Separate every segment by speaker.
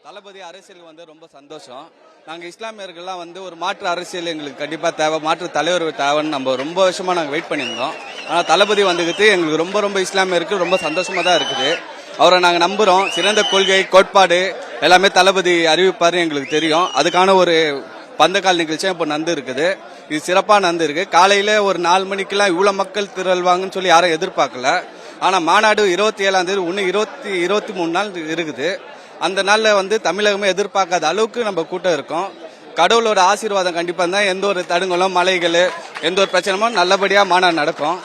Speaker 1: தளபதி அரசியல் ரொம்ப சந்தோஷம். நாங்க இஸ்லாமியர்கள்லாம் ஒரு மாற்று அரசியல் எங்களுக்கு கண்டிப்பா தேவை, மாற்று தலைவர் தேவைன்னு நம்ம ரொம்ப வருஷமா நாங்க வெயிட் பண்ணியிருந்தோம். ஆனா தளபதி வந்துகிட்டு எங்களுக்கு ரொம்ப இஸ்லாமியருக்கு ரொம்ப சந்தோஷமா தான் இருக்குது. அவரை நாங்க நம்புறோம். சிறந்த கொள்கை கோட்பாடு எல்லாமே தளபதி அறிவிப்பாரு எங்களுக்கு தெரியும். அதுக்கான ஒரு பந்தக்கால் நிகழ்ச்சியும் இப்போ நந்து இருக்குது. இது சிறப்பா நந்து இருக்கு. காலையில ஒரு 4 மணிக்கெல்லாம் இவ்வளவு மக்கள் திரள்வாங்கன்னு சொல்லி யாரும் எதிர்பார்க்கல. ஆனா மாநாடு 27ஆம் தேதி இன்னும் 23 நாள் இருக்குது. அந்த நாள்ல தமிழகமே எதிர்பார்க்காத அளவுக்கு நம்ம கூட்டம் இருக்கும். கடவுளோட ஆசீர்வாதம் கண்டிப்பா தான். எந்த ஒரு தடுங்களும் மலைகள் எந்த ஒரு பிரச்சனையும் நல்லபடியா மாநாடு நடக்கும்.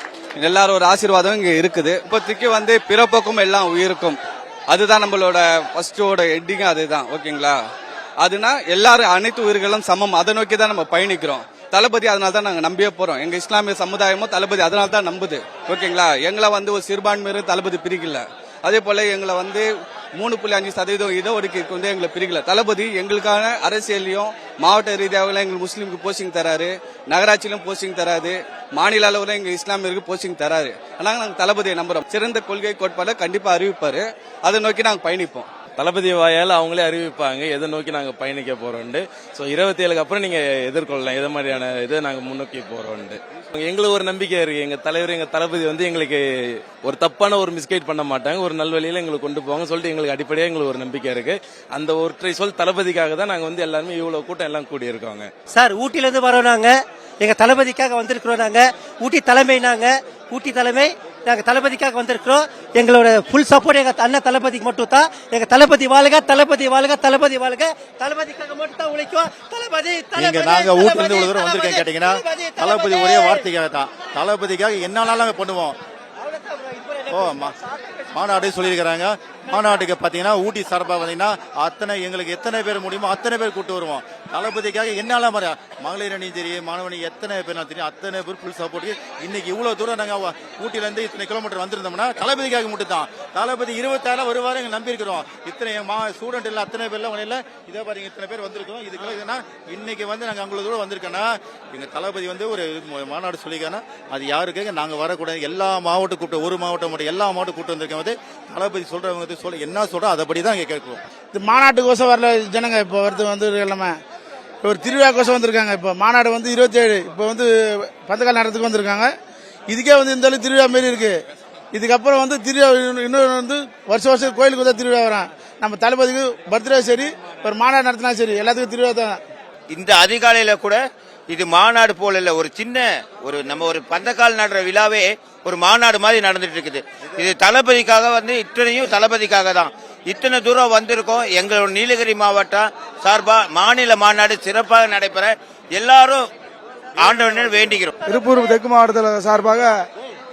Speaker 1: எல்லாரும் ஒரு ஆசீர்வாதம் இங்க இருக்குது. இப்போதைக்கு பிறப்புக்கும் எல்லாம் உயிருக்கும், அதுதான் நம்மளோட ஃபர்ஸ்டோட ஹெட்டிங். அதுதான் ஓகேங்களா. அதுனா எல்லாரும் அனைத்து உயிர்களும் சமம், அதை நோக்கி தான் நம்ம பயணிக்கிறோம். தளபதி அதனால தான் நாங்க நம்பியே போறோம். எங்க இஸ்லாமிய சமுதாயமும் தளபதி அதனால தான் நம்புது. ஓகேங்களா. எங்களை ஒரு சிறுபான்மையர் தளபதி பிரிக்கல. அதே போல எங்களை 3.5% இடஒதுக்கீடு எங்களை பிரிக்கல. தளபதி எங்களுக்கான அரசியலையும் மாவட்ட ரீதியாக எங்களுக்கு முஸ்லீமுக்கு போஸ்டிங் தராரு, நகராட்சியிலும் போஸ்டிங் தராது, மாநில அளவுல எங்க இஸ்லாமியருக்கு போஸ்டிங் தராரு. ஆனால் நாங்க தளபதியை நம்புறோம். சிறந்த கொள்கை கோட்பாடு கண்டிப்பா அறிவிப்பாரு. அதை நோக்கி நாங்க பயணிப்போம்.
Speaker 2: தளபதி வாயால் அவங்களே அறிவிப்பாங்க எதை நோக்கி நாங்க பயணிக்க போறோம்னு. ஸோ 27க்கு அப்புறம் நீங்க எதிர்கொள்ளலாம் எது மாதிரியான இதை நாங்க முன்னோக்கி போறோம்னு. எங்களுக்கு ஒரு நம்பிக்கை இருக்கு. எங்க தலைவர் எங்க தளபதி எங்களுக்கு ஒரு தப்பான ஒரு மிஸ்கைட் பண்ண மாட்டாங்க, ஒரு நல்வழியில எங்களுக்கு கொண்டு போவாங்க சொல்லிட்டு எங்களுக்கு அடிப்படையாக எங்களுக்கு ஒரு நம்பிக்கை இருக்கு. அந்த ஒற்றை சொல் தளபதிக்காக தான் நாங்க எல்லாருமே இவ்வளவு கூட்டம் எல்லாம் கூடி இருக்கோங்க.
Speaker 3: சார் ஊட்டில இருந்து வரோம். நாங்க எங்க தளபதிக்காக வந்திருக்கிறோம். நாங்க ஊட்டி தலைமை, ஊட்டி தலைமை நாங்க தளபதிக்காக வந்திருக்கிறோம். எங்களோட ஃபுல் சப்போர்ட் எங்க அண்ணன் தளபதிக்கு மட்டும் தான். எங்க தளபதி வாழ்க, தளபதி வாழ்க, தளபதி வாழ்க. தளபதிக்காக மட்டும் தான் உழைக்கும். தளபதி
Speaker 4: நாங்க ஊட்டில இருந்து இவ்வளவு தூரம் வந்திருக்கேன் கேட்டீங்கன்னா தளபதி ஒரே வார்த்தைக்காக தான். தளபதிக்காக என்னாலும் பண்ணுவோம். மாநாடு சொல்லியிருக்கிறாங்க. மாநாட்டுக்கு பாத்தீங்கன்னா ஊட்டி சார்பா பாத்தீங்கன்னா எங்களுக்கு எத்தனை பேர் முடியுமோ அத்தனை பேர் கூட்டு வருவோம். தளபதிக்காக என்னால மகளிர் அணி தெரியும், மாணவனி எத்தனை பேர் தெரியும், அத்தனை பேர் ஃபுல் சப்போர்ட். இன்னைக்கு இவ்வளவு தூரம் நாங்க ஊட்டில இருந்து இத்தனை கிலோமீட்டர் வந்திருந்தோம்னா தளபதிக்காக மட்டும் தான். தளபதி 26 வருவாரு எங்க நம்பி இருக்கிறோம். இத்தனை ஸ்டூடெண்ட் இல்ல அத்தனை பேர்லாம் இல்ல இதே பாருங்க இத்தனை பேர் வந்திருக்கோம். இதுக்குள்ள இன்னைக்கு நாங்க அவ்வளவு தூரம் வந்திருக்கோம்னா எங்க தளபதி ஒரு மாநாடு சொல்லிக்கானா அது யாருக்கு நாங்க வரக்கூடாது. எல்லா மாவட்டம் கூப்பிட்டு ஒரு மாவட்டம் மட்டும் எல்லா மாவட்டம் கூப்பிட்டு வந்திருக்கோம். தளபதி சொல்றவங்க என்ன சொல்றோம் அதைப்படிதான் இங்க கேட்கிறோம்.
Speaker 5: இது மாநாட்டுக்கோசம் வரல ஜனங்க. இப்ப வருது எல்லாமே ஒரு திருவிழாக்கோசம் வந்திருக்காங்க. இப்ப மாநாடு 27 இப்ப பந்தக்கால் நடத்துக்கு வந்திருக்காங்க. இதுக்கே இந்த திருவிழா மாரி இருக்கு. இதுக்கப்புறம் திருவிழா இன்னொரு வருஷம் கோயிலுக்கு திருவிழா வரான். நம்ம தளபதிக்கு பர்த்டே சரி, ஒரு மாநாடு நடத்தினா சரி, எல்லாத்துக்கும் திருவிழா தான்.
Speaker 6: இந்த அதிகாலையில கூட இது மாநாடு போல இல்ல, ஒரு சின்ன நம்ம ஒரு பந்தக்கால் நடுற விழாவே ஒரு மாநாடு மாதிரி நடந்துட்டு இருக்குது. இது தளபதிக்காக இத்தனையும் தளபதிக்காக தான் இத்தனை தூரம் வந்திருக்கோம். எங்களோட நீலகிரி மாவட்டம் சார்பா மாநில மாநாடு சிறப்பாக நடைபெற எல்லாரும் ஆண்டவனை வேண்டிக்கிறோம்.
Speaker 5: திருப்பூர் தெற்கு மாவட்டத்தில் சார்பாக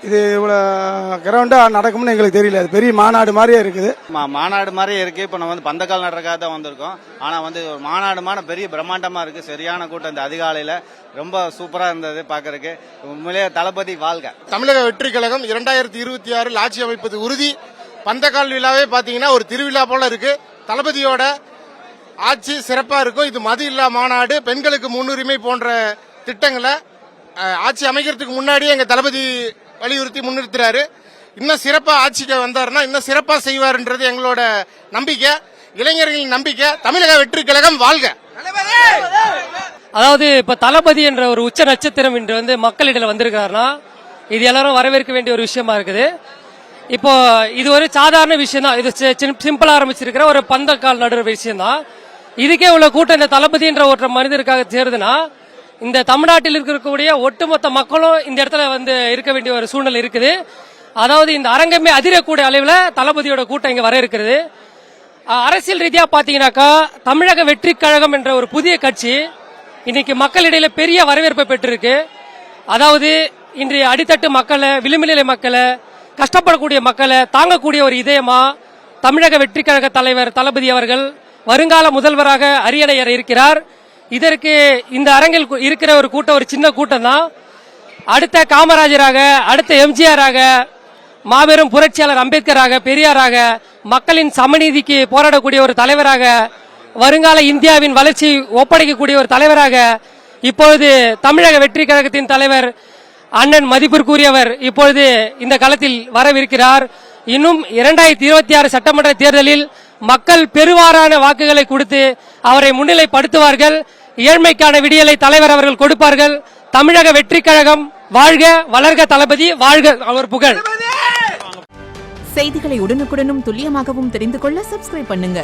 Speaker 5: இது இவ்வளவு கிரவுண்டா நடக்கும்னு எங்களுக்கு தெரியல. அது பெரிய மாநாடு மாதிரியே இருக்குது.
Speaker 7: மாநாடு மாதிரியே இருக்கு. இப்ப நம்ம பந்தக்கால் நடுறதுக்காக தான் வந்திருக்கோம். ஆனா மாநாடு பெரிய பிரம்மாண்டமா இருக்கு. சரியான கூட்டம். இந்த அதிகாலையில ரொம்ப சூப்பரா இருந்தது பாக்குறதுக்கு. உண்மையிலேயே தளபதி வாழ்க.
Speaker 8: தமிழக வெற்றி கழகம் 2026 ஆட்சி அமைப்பது உறுதி. பந்தக்கால் விழாவே பாத்தீங்கன்னா ஒரு திருவிழா போல இருக்கு. தளபதியோட ஆட்சி சிறப்பா இருக்கும். இது மது இல்லா மாநாடு, பெண்களுக்கு முன்னுரிமை போன்ற திட்டங்களை ஆட்சி அமைக்கிறதுக்கு முன்னாடியே எங்க தளபதி வலியுறுத்தி முன்னிறுத்துறாரு. இன்னும் சிறப்பா ஆட்சிக்கு வந்தாருன்னா இன்னும் சிறப்பா செய்வாருன்றது எங்களோட நம்பிக்கை, இளைஞர்களின் நம்பிக்கை. தமிழக வெற்றி கழகம் வாழ்க.
Speaker 3: அதாவது இப்ப தளபதி என்ற ஒரு உச்ச நட்சத்திரம் இன்று மக்களிடையில வந்திருக்காருன்னா இது எல்லாரும் வரவேற்க வேண்டிய ஒரு விஷயமா இருக்குது. இப்போ இது ஒரு சாதாரண விஷயம் தான். இது சிம்பிளா ஆரம்பிச்சிருக்கிற ஒரு பந்தக்கால் நடுற விஷயம் தான். இதுக்கே உள்ள கூட்டம் இந்த தளபதி என்ற ஒரு மனிதருக்காக சேருதுன்னா இந்த தமிழ்நாட்டில் இருக்கக்கூடிய ஒட்டுமொத்த மக்களும் இந்த இடத்துல இருக்க வேண்டிய ஒரு சூழ்நிலை இருக்குது. அதாவது இந்த அரங்கமே அதிரக்கூடிய அளவில் தளபதியோட கூட்டம் இங்க வர இருக்கிறது. அரசியல் ரீதியா பாத்தீங்கன்னாக்கா தமிழக வெற்றி கழகம் என்ற ஒரு புதிய கட்சி இன்னைக்கு மக்களிடையில பெரிய வரவேற்பை பெற்றிருக்கு. அதாவது இன்றைய அடித்தட்டு மக்களை, விளிம்புநிலை மக்களை, கஷ்டப்படக்கூடிய மக்களை தாங்கக்கூடிய ஒரு இதயமா தமிழக வெற்றி கழக தலைவர் தளபதி அவர்கள் வருங்கால முதல்வராக அரியணை ஏற இருக்கிறார். இதற்கு இந்த அரங்கில் இருக்கிற ஒரு கூட்டம் ஒரு சின்ன கூட்டம் தான். அடுத்த காமராஜராக, அடுத்த எம்ஜிஆராக, மாபெரும் புரட்சியாளர் அம்பேத்கராக, பெரியாராக, மக்களின் சமநீதிக்கு போராடக்கூடிய ஒரு தலைவராக, வருங்கால இந்தியாவின் வளர்ச்சி ஒப்படைக்கக்கூடிய ஒரு தலைவராக இப்பொழுது தமிழக வெற்றி கழகத்தின் தலைவர் அண்ணன் மதிப்பிற்குரியவர் இப்பொழுது இந்த களத்தில் வரவிருக்கிறார். இன்னும் 2026 சட்டமன்ற தேர்தலில் மக்கள் பெருவாரான வாக்குகளை கொடுத்து அவரை முன்னிலைப்படுத்துவார்கள். ஏழ்மைக்கான விடியலை தலைவர் அவர்கள் கொடுப்பார்கள். தமிழக வெற்றி கழகம் வாழ்க, வளர்க தளபதி, வாழ்க அவர் புகழ்.
Speaker 9: செய்திகளை உடனுக்குடனும் துல்லியமாகவும் தெரிந்து கொள்ள சப்ஸ்கிரைப் பண்ணுங்க.